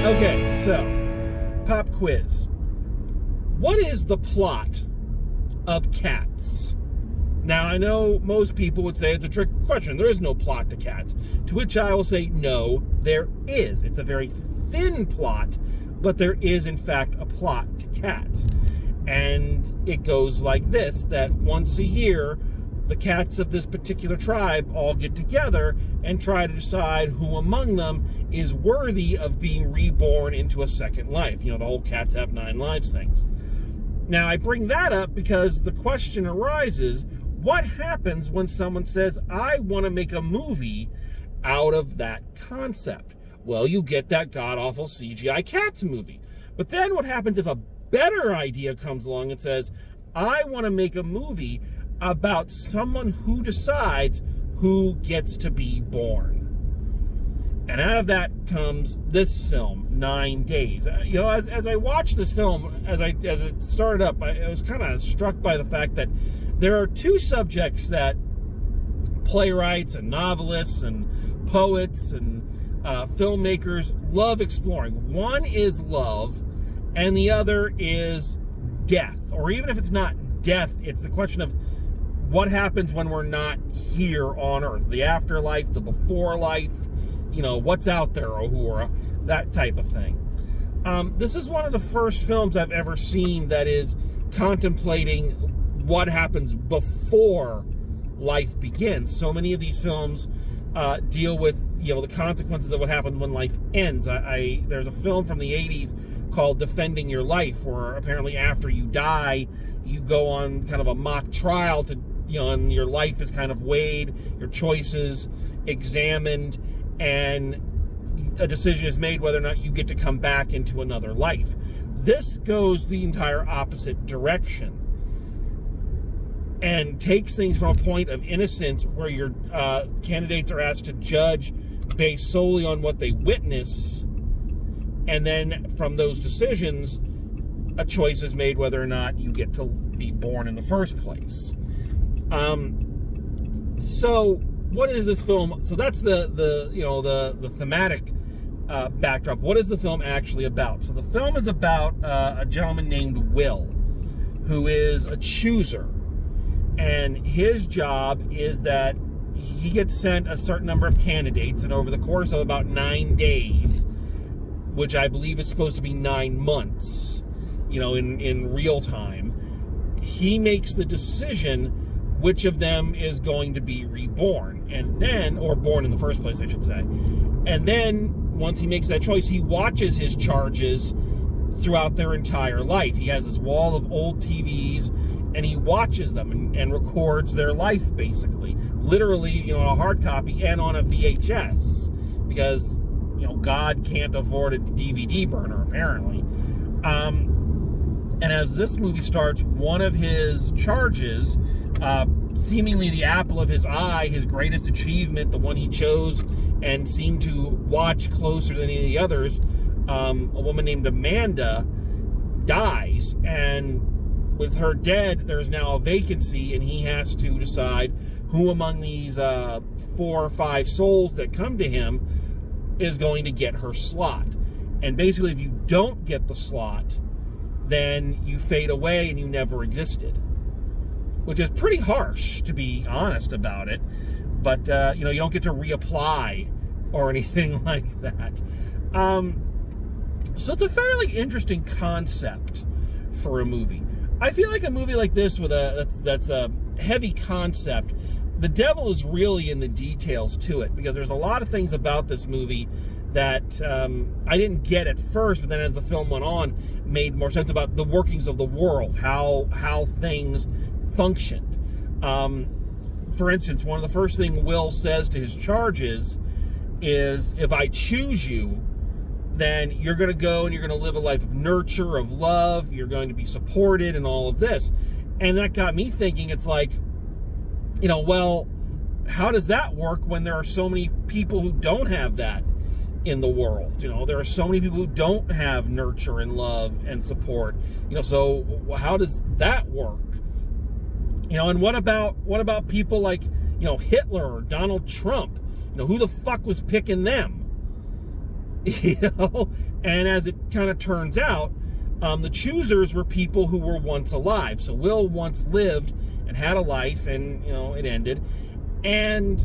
Okay, so, pop quiz. What is the plot of Cats? Now, I know most people would say it's a trick question. There is no plot to Cats. To which I will say, no, there is. It's a very thin plot, but there is, in fact, a plot to Cats. And it goes like this, that once a year, the cats of this particular tribe all get together and try to decide who among them is worthy of being reborn into a second life. You know, the whole cats have 9 lives things. Now, I bring that up because the question arises, what happens when someone says, I want to make a movie out of that concept? Well, you get that god-awful CGI Cats movie. But then what happens if a better idea comes along and says, I want to make a movie about someone who decides who gets to be born? And out of that comes this film, 9 Days. You know, as I watched this film, as it started up, I was kind of struck by the fact that there are 2 subjects that playwrights and novelists and poets and filmmakers love exploring. One is love, and the other is death. Or even if it's not death, it's the question of what happens when we're not here on Earth. The afterlife, the before life, you know, what's out there, Uhura, that type of thing. This is one of the first films I've ever seen that is contemplating what happens before life begins. So many of these films deal with, you know, the consequences of what happens when life ends. There's a film from the 80s called Defending Your Life, where apparently after you die, you go on kind of a mock trial to, you know, and your life is kind of weighed, your choices examined, and a decision is made whether or not you get to come back into another life. This goes the entire opposite direction and takes things from a point of innocence where your candidates are asked to judge based solely on what they witness, and then from those decisions, a choice is made whether or not you get to be born in the first place. So what is this film? So that's the thematic backdrop. What is the film actually about? So the film is about a gentleman named Will, who is a chooser, and his job is that he gets sent a certain number of candidates, and over the course of about 9 days, which I believe is supposed to be 9 months, you know, in real time, he makes the decision which of them is going to be reborn, and then, or born in the first place, I should say. And then, once he makes that choice, he watches his charges throughout their entire life. He has this wall of old TVs, and he watches them and records their life, basically. Literally, you know, on a hard copy and on a VHS, because, you know, God can't afford a DVD burner, apparently. And as this movie starts, one of his charges, seemingly the apple of his eye, his greatest achievement, the one he chose and seemed to watch closer than any of the others, a woman named Amanda dies, and with her dead, there's now a vacancy, and he has to decide who among these 4 or 5 souls that come to him is going to get her slot. And basically, if you don't get the slot, then you fade away and you never existed. Which is pretty harsh, to be honest about it. But, you know, you don't get to reapply or anything like that. So it's a fairly interesting concept for a movie. I feel like a movie like this with that's a heavy concept, the devil is really in the details to it, because there's a lot of things about this movie that I didn't get at first, but then as the film went on, made more sense about the workings of the world, how things functioned. For instance, one of the first things Will says to his charges is, if I choose you, then you're going to go and you're going to live a life of nurture, of love, you're going to be supported and all of this. And that got me thinking, it's like, you know, well, how does that work when there are so many people who don't have that in the world? You know, there are so many people who don't have nurture and love and support. You know, so how does that work? You know, and what about people like, you know, Hitler or Donald Trump? You know, who the fuck was picking them? you know. And as it kind of turns out, the choosers were people who were once alive. So Will once lived and had a life, and it ended. And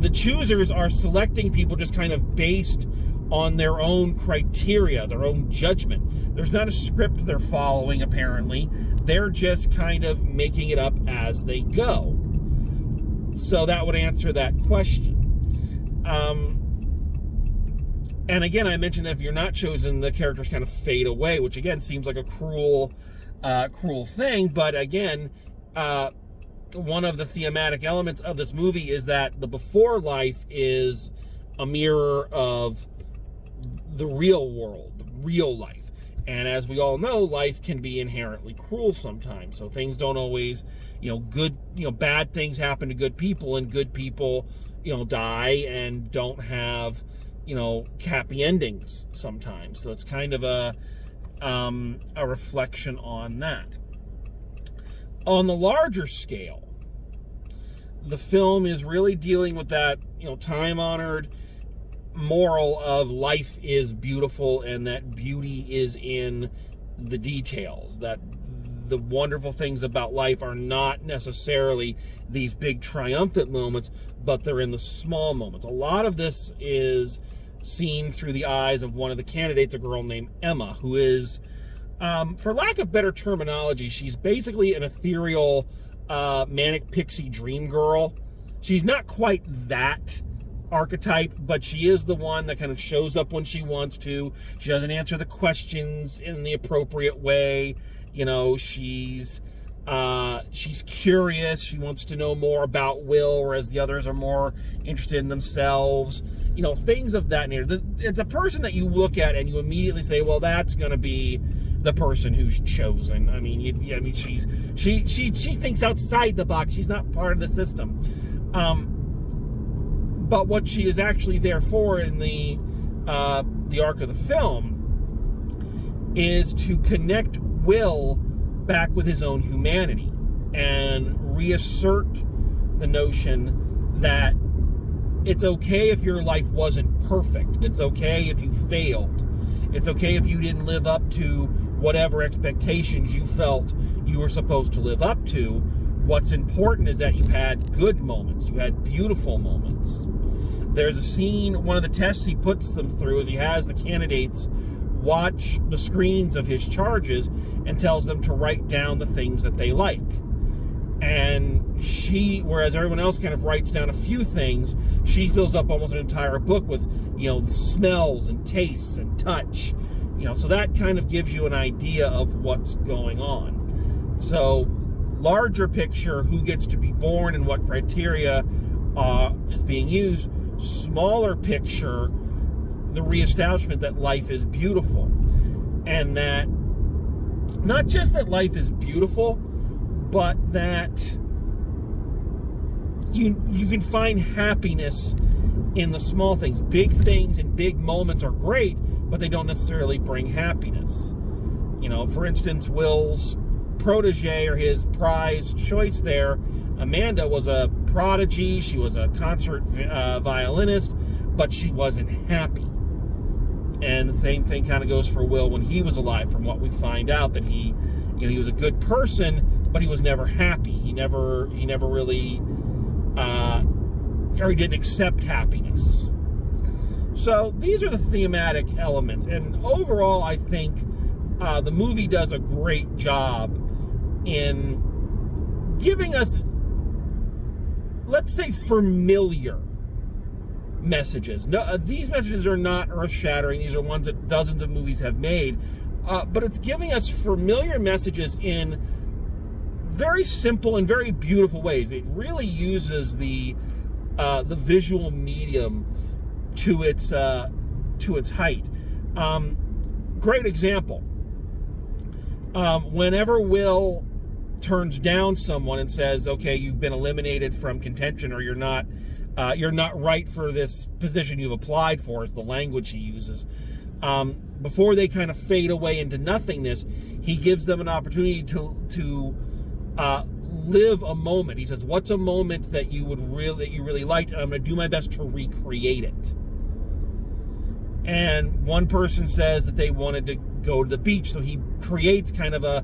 the choosers are selecting people just kind of based on their own criteria, their own judgment. There's not a script they're following, apparently. They're just kind of making it up as they go. So that would answer that question. And again, I mentioned that if you're not chosen, the characters kind of fade away, which again seems like a cruel thing. But again, one of the thematic elements of this movie is that the before life is a mirror of the real world, the real life. And as we all know, life can be inherently cruel sometimes. So things don't always, bad things happen to good people, and good people, die and don't have, happy endings sometimes. So it's kind of a reflection on that. On the larger scale, the film is really dealing with that, time-honored moral of life is beautiful, and that beauty is in the details, that the wonderful things about life are not necessarily these big triumphant moments, but they're in the small moments. A lot of this is seen through the eyes of one of the candidates, a girl named Emma, who is, for lack of better terminology, she's basically an ethereal manic pixie dream girl. She's not quite that archetype, but she is the one that kind of shows up when she wants to. She doesn't answer the questions in the appropriate way. She's curious. She wants to know more about Will, whereas the others are more interested in themselves. Things of that nature. It's a person that you look at and you immediately say, well, that's going to be the person who's chosen. She thinks outside the box. She's not part of the system. But what she is actually there for in the arc of the film is to connect Will back with his own humanity and reassert the notion that it's okay if your life wasn't perfect. It's okay if you failed. It's okay if you didn't live up to whatever expectations you felt you were supposed to live up to. What's important is that you had good moments. You had beautiful moments. There's a scene, one of the tests he puts them through is he has the candidates watch the screens of his charges and tells them to write down the things that they like. And she, whereas everyone else kind of writes down a few things, she fills up almost an entire book with, smells and tastes and touch. So that kind of gives you an idea of what's going on. So, larger picture, who gets to be born and what criteria is being used. Smaller picture, the reestablishment that life is beautiful. And that, not just that life is beautiful, but that you can find happiness in the small things. Big things and big moments are great, but they don't necessarily bring happiness. For instance, Will's protege, or his prize choice there, Amanda, was a prodigy. She was a concert violinist, but she wasn't happy. And the same thing kind of goes for Will when he was alive, from what we find out, that he was a good person, but he was never happy. He never really, or he didn't accept happiness. So these are the thematic elements. And overall, I think the movie does a great job in giving us, let's say, familiar messages. No, these messages are not earth-shattering. These are ones that dozens of movies have made. But it's giving us familiar messages in very simple and very beautiful ways. It really uses the visual medium to its height. Great example. Whenever Will turns down someone and says, "Okay, you've been eliminated from contention, or you're not right for this position you've applied for," is the language he uses. Before they kind of fade away into nothingness, he gives them an opportunity to live a moment. He says, "What's a moment that you really liked? And I'm going to do my best to recreate it." And one person says that they wanted to go to the beach, so he creates kind of a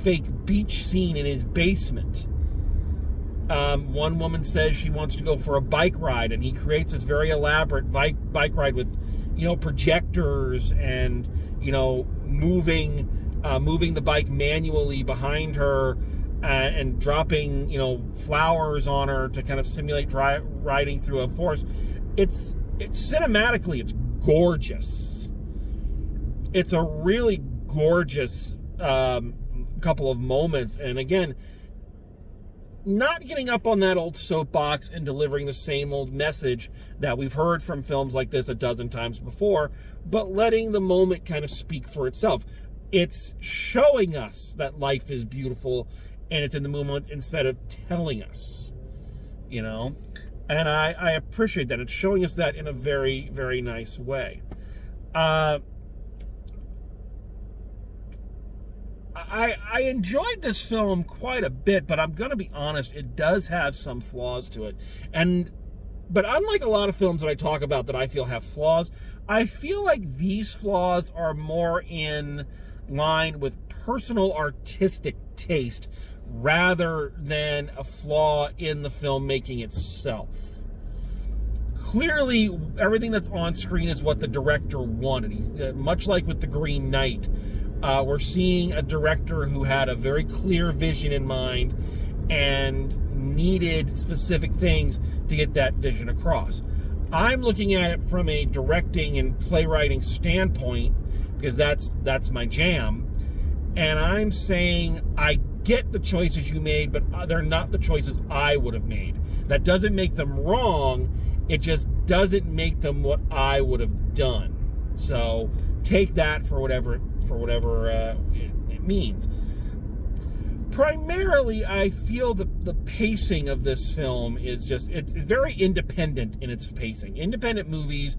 fake beach scene in his basement. One woman says she wants to go for a bike ride, and he creates this very elaborate bike ride with, projectors and, moving the bike manually behind her, and dropping, flowers on her to kind of simulate riding through a forest. It's cinematically, it's gorgeous. It's a really gorgeous couple of moments, and again, not getting up on that old soapbox and delivering the same old message that we've heard from films like this a dozen times before, but letting the moment kind of speak for itself. It's showing us that life is beautiful, and it's in the moment instead of telling us, and I appreciate that. It's showing us that in a very, very nice way. I enjoyed this film quite a bit, but I'm going to be honest, it does have some flaws to it. But unlike a lot of films that I talk about that I feel have flaws, I feel like these flaws are more in line with personal artistic taste rather than a flaw in the filmmaking itself. Clearly, everything that's on screen is what the director wanted. Much like with The Green Knight, we're seeing a director who had a very clear vision in mind and needed specific things to get that vision across. I'm looking at it from a directing and playwriting standpoint, because that's my jam, and I'm saying I get the choices you made, but they're not the choices I would have made. That doesn't make them wrong, it just doesn't make them what I would have done. So take that for whatever it means. Primarily, I feel the pacing of this film is it's very independent in its pacing. Independent movies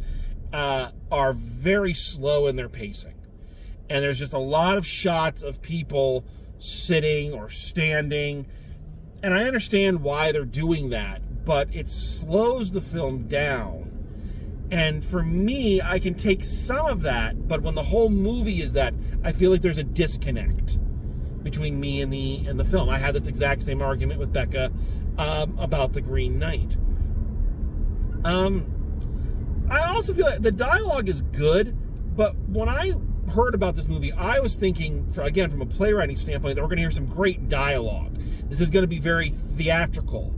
are very slow in their pacing. And there's just a lot of shots of people sitting or standing. And I understand why they're doing that, but it slows the film down. And for me, I can take some of that, but when the whole movie is that, I feel like there's a disconnect between me and the film. I had this exact same argument with Becca about The Green Knight. I also feel like the dialogue is good, but when I heard about this movie, I was thinking, again, from a playwriting standpoint, that we're going to hear some great dialogue. This is going to be very theatrical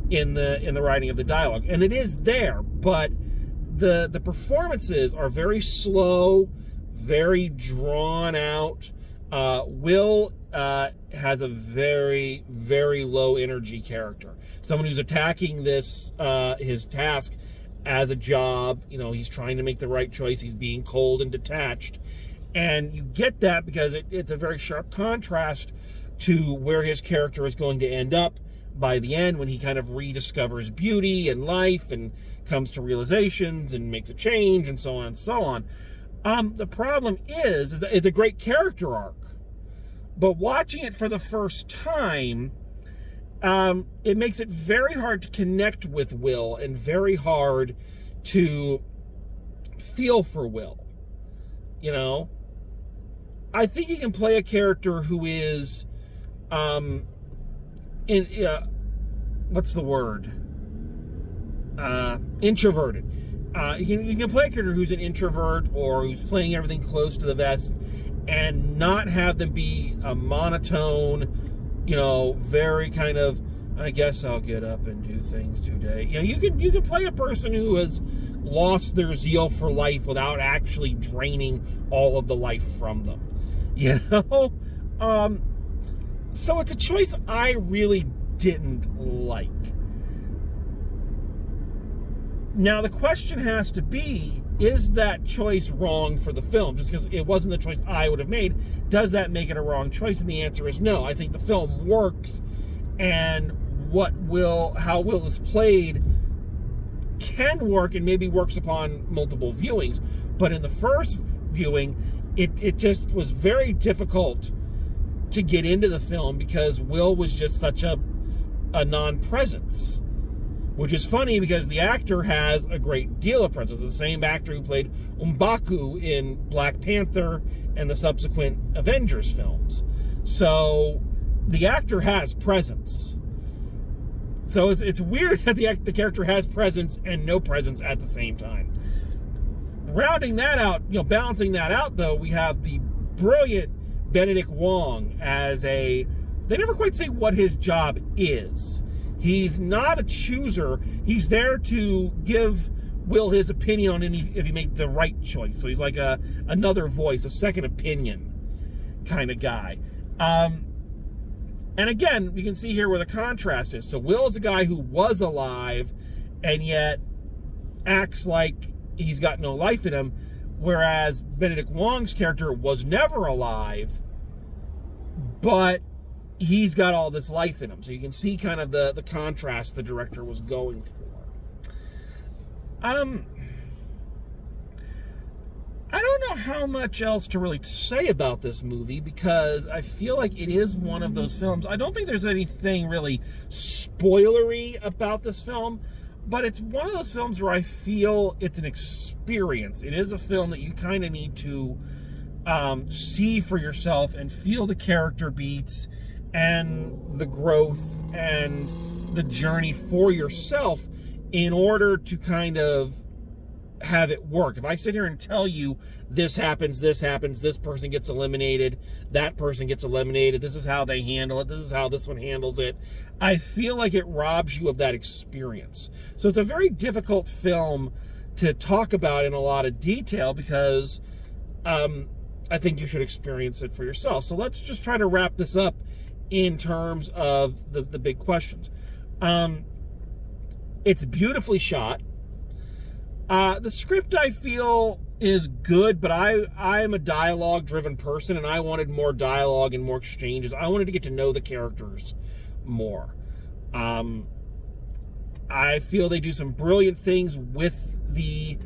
in the writing of the dialogue, and it is there, but the performances are very slow, very drawn out. Will has a very, very low energy character. Someone who's attacking this his task as a job. He's trying to make the right choice. He's being cold and detached. And you get that because it's a very sharp contrast to where his character is going to end up by the end, when he kind of rediscovers beauty and life and comes to realizations and makes a change and so on and so on. The problem is that it's a great character arc, but watching it for the first time, it makes it very hard to connect with Will and very hard to feel for Will. I think he can play a character who is, what's the word? Introverted. You can play a character who's an introvert or who's playing everything close to the vest and not have them be a monotone, very kind of, I guess I'll get up and do things today. You can play a person who has lost their zeal for life without actually draining all of the life from them. So it's a choice I really didn't like. Now the question has to be, is that choice wrong for the film? Just because it wasn't the choice I would have made, does that make it a wrong choice? And the answer is no. I think the film works, and how Will is played can work and maybe works upon multiple viewings. But in the first viewing, it just was very difficult to get into the film because Will was just such a non-presence. which is funny because the actor has a great deal of presence. The same actor who played M'Baku in Black Panther and the subsequent Avengers films. So the actor has presence. So it's weird that the character has presence and no presence at the same time. Rounding that out, balancing that out, though, we have the brilliant Benedict Wong as they never quite say what his job is. He's not a chooser. He's there to give Will his opinion on if he made the right choice. So he's like another voice, a second opinion kind of guy. And again, we can see here where the contrast is. So Will is a guy who was alive and yet acts like he's got no life in him, whereas Benedict Wong's character was never alive, but he's got all this life in him. So you can see kind of the contrast the director was going for. I don't know how much else to really say about this movie because I feel like it is one of those films. I don't think there's anything really spoilery about this film, but it's one of those films where I feel it's an experience. It is a film that you kind of need to see for yourself and feel the character beats and the growth and the journey for yourself in order to kind of have it work. If I sit here and tell you this happens, this person gets eliminated, that person gets eliminated, this is how they handle it, this is how this one handles it, I feel like it robs you of that experience. So it's a very difficult film to talk about in a lot of detail because I think you should experience it for yourself. So let's just try to wrap this up in terms of the big questions. It's beautifully shot. The script, I feel, is good, but I'm a dialogue-driven person, and I wanted more dialogue and more exchanges. I wanted to get to know the characters more. I feel they do some brilliant things with the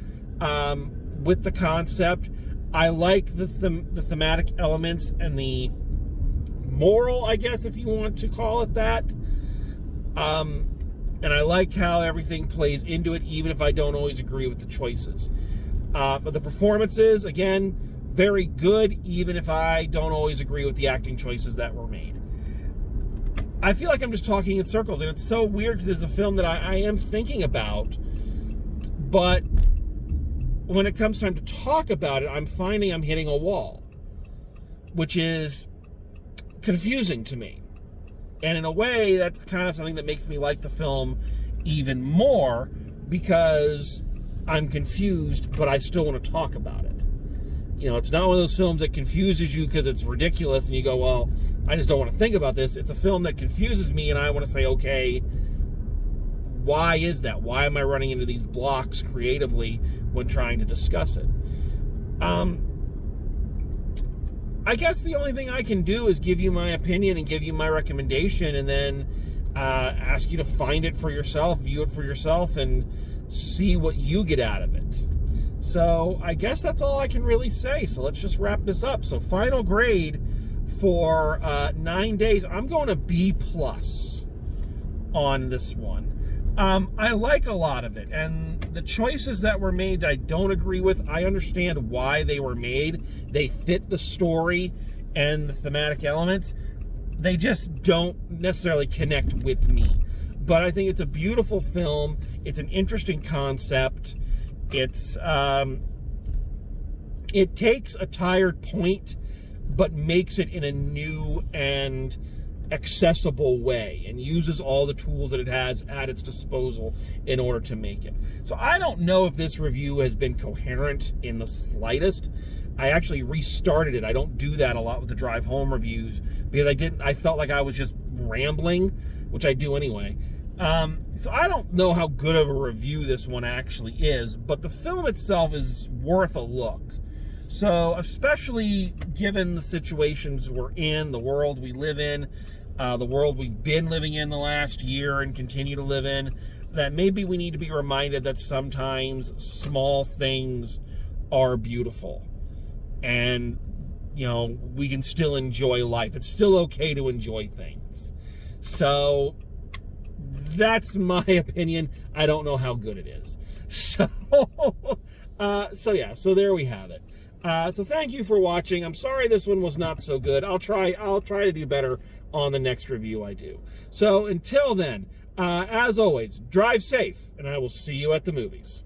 concept. I like the thematic elements and the moral, I guess, if you want to call it that. And I like how everything plays into it, even if I don't always agree with the choices. But the performances, again, very good, even if I don't always agree with the acting choices that were made. I feel like I'm just talking in circles, and it's so weird because it's a film that I am thinking about, but when it comes time to talk about it, I'm finding I'm hitting a wall, which is confusing to me. And in a way, that's kind of something that makes me like the film even more because I'm confused, but I still want to talk about it. It's not one of those films that confuses you because it's ridiculous and you go, well, I just don't want to think about this. It's a film that confuses me and I want to say, okay, why is that? Why am I running into these blocks creatively when trying to discuss it? I guess the only thing I can do is give you my opinion and give you my recommendation and then ask you to find it for yourself, view it for yourself, and see what you get out of it. So I guess that's all I can really say. So let's just wrap this up. So final grade for 9 days, I'm going to B+ on this one. I like a lot of it, and the choices that were made that I don't agree with, I understand why they were made. They fit the story and the thematic elements. They just don't necessarily connect with me. But I think it's a beautiful film. It's an interesting concept. It takes a tired point, but makes it in a new and accessible way and uses all the tools that it has at its disposal in order to make it. So I don't know if this review has been coherent in the slightest. I actually restarted it. I don't do that a lot with the drive home reviews because I felt like I was just rambling, which I do anyway. So I don't know how good of a review this one actually is, but the film itself is worth a look. So especially given the situations we're in, the world we live in, the world we've been living in the last year and continue to live in, that maybe we need to be reminded that sometimes small things are beautiful. And, we can still enjoy life. It's still okay to enjoy things. So That's my opinion. I don't know how good it is. So, so there we have it. So thank you for watching. I'm sorry this one was not so good. I'll try to do better on the next review I do. So until then, as always, drive safe, and I will see you at the movies.